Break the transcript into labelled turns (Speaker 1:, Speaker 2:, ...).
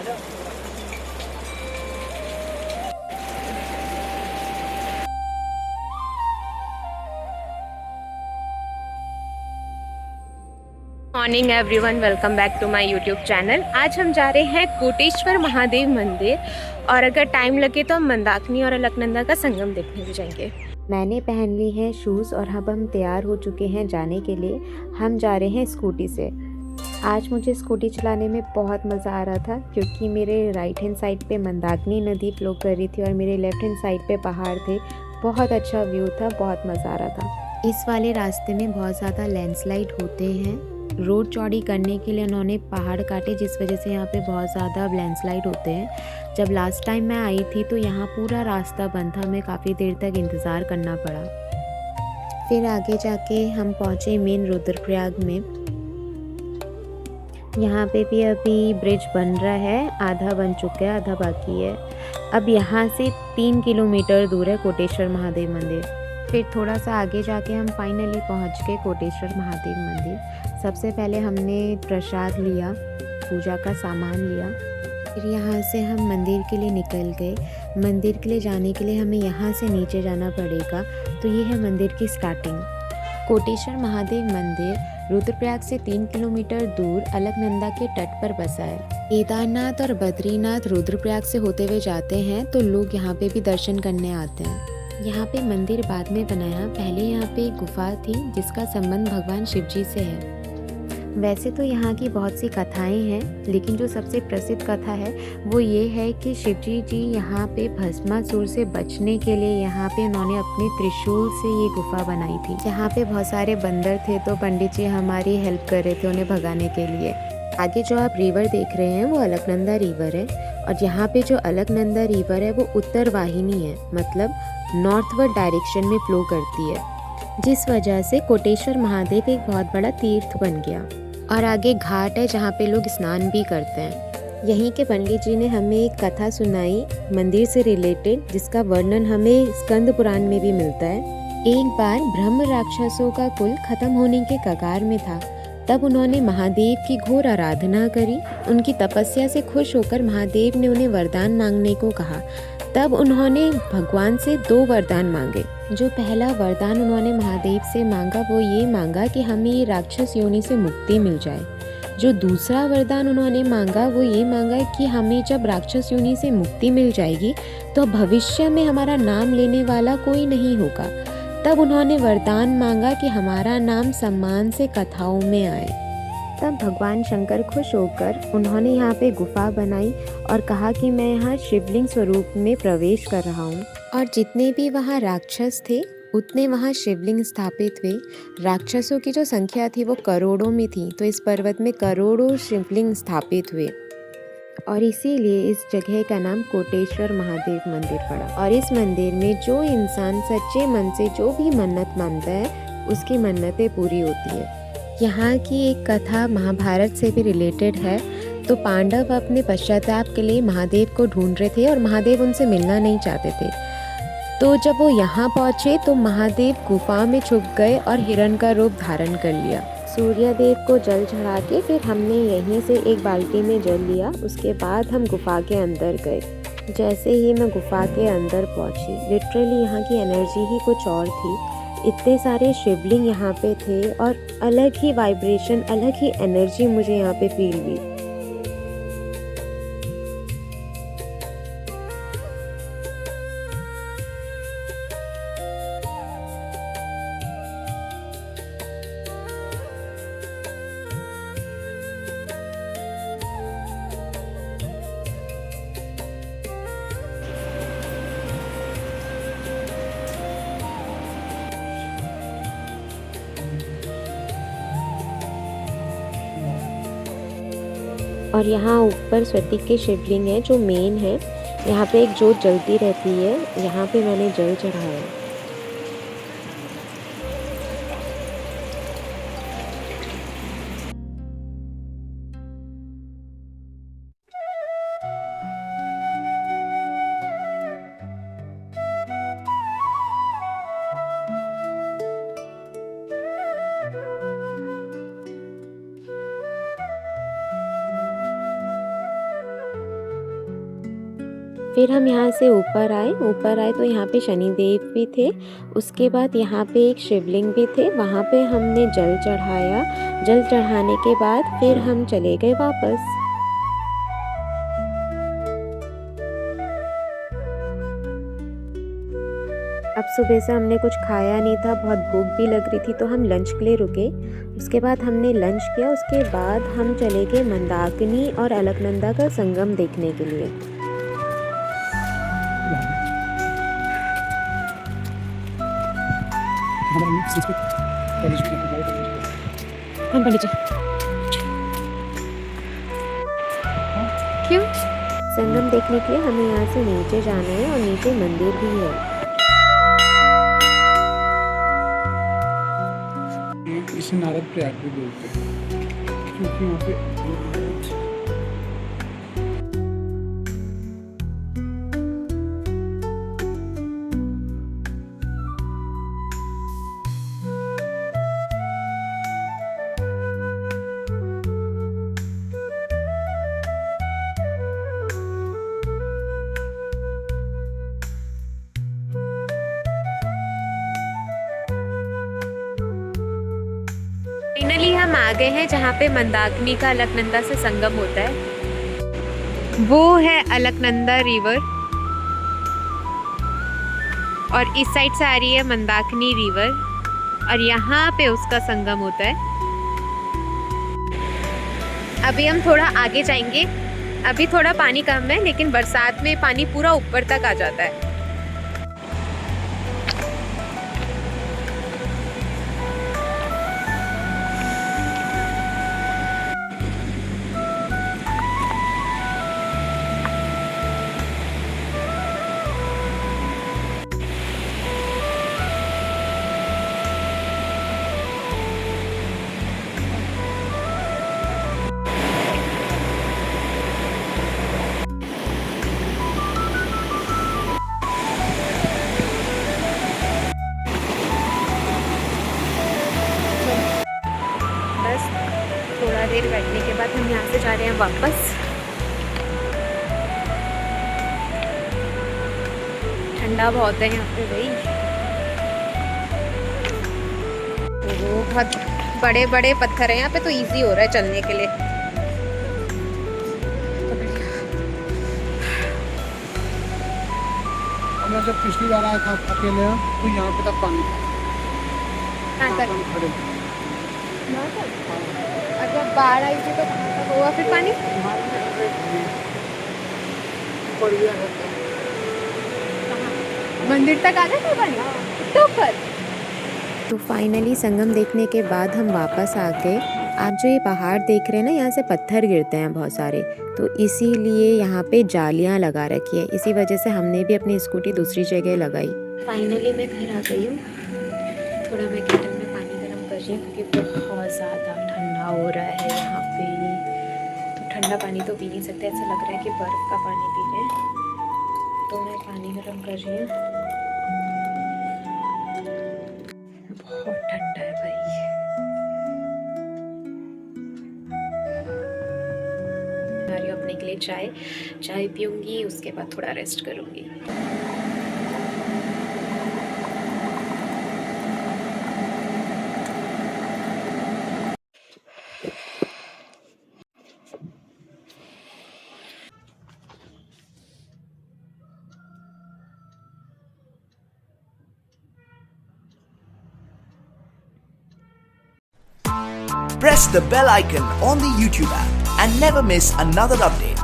Speaker 1: Morning everyone, welcome back to my YouTube channel. आज हम जा रहे हैं कोटेश्वर महादेव मंदिर और अगर टाइम लगे तो हम मंदाकिनी और अलकनंदा का संगम देखने भी जाएंगे।
Speaker 2: मैंने पहन ली है शूज़ और अब हम तैयार हो चुके हैं जाने के लिए। हम जा रहे हैं स्कूटी से। आज मुझे स्कूटी चलाने में बहुत मज़ा आ रहा था क्योंकि मेरे राइट हैंड साइड पे मंदाकिनी नदी फ्लो कर रही थी और मेरे लेफ़्ट हैंड साइड पे पहाड़ थे। बहुत अच्छा व्यू था, बहुत मज़ा आ रहा था। इस वाले रास्ते में बहुत ज़्यादा लैंडस्लाइड होते हैं। रोड चौड़ी करने के लिए उन्होंने पहाड़ काटे, जिस वजह से यहाँ पे बहुत ज़्यादा लैंडस्लाइड होते हैं। जब लास्ट टाइम मैं आई थी तो यहाँ पूरा रास्ता बंद था, हमें काफ़ी देर तक इंतज़ार करना पड़ा। फिर आगे जाके हम पहुँचे मेन रुद्रप्रयाग में। यहाँ पे भी अभी ब्रिज बन रहा है, आधा बन चुका है, आधा बाकी है। अब यहाँ से 3 किलोमीटर दूर है कोटेश्वर महादेव मंदिर। फिर थोड़ा सा आगे जाके हम फाइनली पहुँच गए कोटेश्वर महादेव मंदिर। सबसे पहले हमने प्रसाद लिया, पूजा का सामान लिया। फिर यहाँ से हम मंदिर के लिए निकल गए। मंदिर के लिए जाने के लिए हमें यहाँ से नीचे जाना पड़ेगा। तो ये है मंदिर की स्टार्टिंग। कोटेश्वर महादेव मंदिर रुद्रप्रयाग से 3 किलोमीटर दूर अलकनंदा के तट पर बसा है। केदारनाथ और बद्रीनाथ रुद्रप्रयाग से होते हुए जाते हैं तो लोग यहाँ पे भी दर्शन करने आते हैं। यहाँ पे मंदिर बाद में बनाया, पहले यहाँ पे एक गुफा थी जिसका संबंध भगवान शिव जी से है। वैसे तो यहाँ की बहुत सी कथाएं हैं, लेकिन जो सबसे प्रसिद्ध कथा है वो ये है कि शिवजी जी यहाँ पे भस्मासुर से बचने के लिए यहाँ पे उन्होंने अपने त्रिशूल से ये गुफा बनाई थी। यहाँ पे बहुत सारे बंदर थे तो पंडित जी हमारी हेल्प कर रहे थे उन्हें भगाने के लिए। आगे जो आप रिवर देख रहे हैं वो अलकनंदा रिवर है और यहाँ पे जो अलकनंदा रिवर है वो उत्तर वाहिनी है, मतलब नॉर्थवर्ड डायरेक्शन में फ्लो करती है, जिस वजह से कोटेश्वर महादेव एक बहुत बड़ा तीर्थ बन गया। और आगे घाट है जहाँ पे लोग स्नान भी करते हैं। यहीं के पंडित जी ने हमें एक कथा सुनाई मंदिर से रिलेटेड, जिसका वर्णन हमें स्कंद पुराण में भी मिलता है। एक बार ब्रह्म राक्षसों का कुल खत्म होने के कगार में था, तब उन्होंने महादेव की घोर आराधना करी। उनकी तपस्या से खुश होकर महादेव ने उन्हें वरदान मांगने को कहा। तब उन्होंने भगवान से 2 वरदान मांगे। जो पहला वरदान उन्होंने महादेव से मांगा वो ये मांगा कि हमें ये राक्षस योनि से मुक्ति मिल जाए। जो दूसरा वरदान उन्होंने मांगा वो ये मांगा कि हमें जब राक्षस योनि से मुक्ति मिल जाएगी तो भविष्य में हमारा नाम लेने वाला कोई नहीं होगा। तब उन्होंने वरदान मांगा कि हमारा नाम सम्मान से कथाओं में आए। तब भगवान शंकर खुश होकर उन्होंने यहाँ पे गुफा बनाई और कहा कि मैं यहाँ शिवलिंग स्वरूप में प्रवेश कर रहा हूँ। और जितने भी वहाँ राक्षस थे उतने वहाँ शिवलिंग स्थापित हुए। राक्षसों की जो संख्या थी वो करोड़ों में थी, तो इस पर्वत में करोड़ों शिवलिंग स्थापित हुए और इसीलिए इस जगह का नाम कोटेश्वर महादेव मंदिर पड़ा। और इस मंदिर में जो इंसान सच्चे मन से जो भी मन्नत मांगता है उसकी मन्नतें पूरी होती है। यहाँ की एक कथा महाभारत से भी रिलेटेड है। तो पांडव अपने पश्चाताप के लिए महादेव को ढूंढ रहे थे और महादेव उनसे मिलना नहीं चाहते थे। तो जब वो यहाँ पहुँचे तो महादेव गुफा में छुप गए और हिरण का रूप धारण कर लिया। सूर्यदेव को जल चढ़ा के फिर हमने यहीं से एक बाल्टी में जल लिया। उसके बाद हम गुफा के अंदर गए। जैसे ही मैं गुफा के अंदर पहुँची, लिटरली यहाँ की एनर्जी ही कुछ और थी। इतने सारे शिवलिंग यहाँ पे थे और अलग ही वाइब्रेशन, अलग ही एनर्जी मुझे यहाँ पे फील हुई। और यहाँ ऊपर स्वस्तिक के शिवलिंग है जो मेन है। यहाँ पे एक जोत जलती रहती है, यहाँ पे मैंने जल चढ़ाया। फिर हम यहाँ से ऊपर आए तो यहाँ पे शनिदेव भी थे। उसके बाद यहाँ पे एक शिवलिंग भी थे, वहाँ पे हमने जल चढ़ाया। जल चढ़ाने के बाद फिर हम चले गए वापस। अब सुबह से हमने कुछ खाया नहीं था, बहुत भूख भी लग रही थी, तो हम लंच के लिए रुके। उसके बाद हमने लंच किया। उसके बाद हम चले गए मंदाकिनी और अलकनंदा का संगम देखने के लिए।
Speaker 1: क्यों?
Speaker 2: संगम देखने के लिए हमें यहाँ से नीचे जाना है और नीचे मंदिर भी है।
Speaker 3: इसे नारद प्रयाग भी बोलते हैं क्योंकि वहाँ पे
Speaker 1: फाइनली हम आ गए हैं जहाँ पे मंदाकिनी का अलकनंदा से संगम होता है। वो है अलकनंदा रिवर और इस साइड से आ रही है मंदाकिनी रिवर और यहाँ पे उसका संगम होता है। अभी हम थोड़ा आगे जाएंगे। अभी थोड़ा पानी कम है, लेकिन बरसात में पानी पूरा ऊपर तक आ जाता है। थोड़ा देर बैठने के बाद हम यहाँ से जा रहे हैं वापस। ठंडा बहुत है यहाँ पे भाई। वो बहुत बड़े बड़े पत्थर हैं यहाँ पे, तो इजी हो रहा है चलने के लिए।
Speaker 3: मैं जब पिछली बार आया था अकेले तो यहाँ पे तक पानी खड़े
Speaker 1: और जब बाढ़ आई थी तो कहाँ तक हुआ फिर पानी? मंदिर तक आ गया था पानी तो ऊपर।
Speaker 2: तो फाइनली संगम देखने के बाद हम वापस आ गए। आप जो ये पहाड़ देख रहे हैं ना, यहाँ से पत्थर गिरते हैं बहुत सारे, तो इसीलिए यहाँ पे जालियाँ लगा रखी है। इसी वजह से हमने भी अपनी स्कूटी दूसरी जगह लगाई। फाइनली मैं घर आ गई हूँ। थोड़ा मैं केटल में पानी गर्म कर रही हूँ क्योंकि बहुत ज़्यादा ठंडा हो रहा है यहाँ पे। तो ठंडा पानी तो पी नहीं सकते, ऐसा लग रहा है कि बर्फ़ का पानी पी रहे हैं। तो मैं पानी गर्म कर रही हूँ। बहुत ठंडा है भाई। आ रही हूँ अपने के लिए चाय पीऊँगी, उसके बाद थोड़ा रेस्ट करूँगी।
Speaker 4: Press the bell icon on the YouTube app and never miss another update.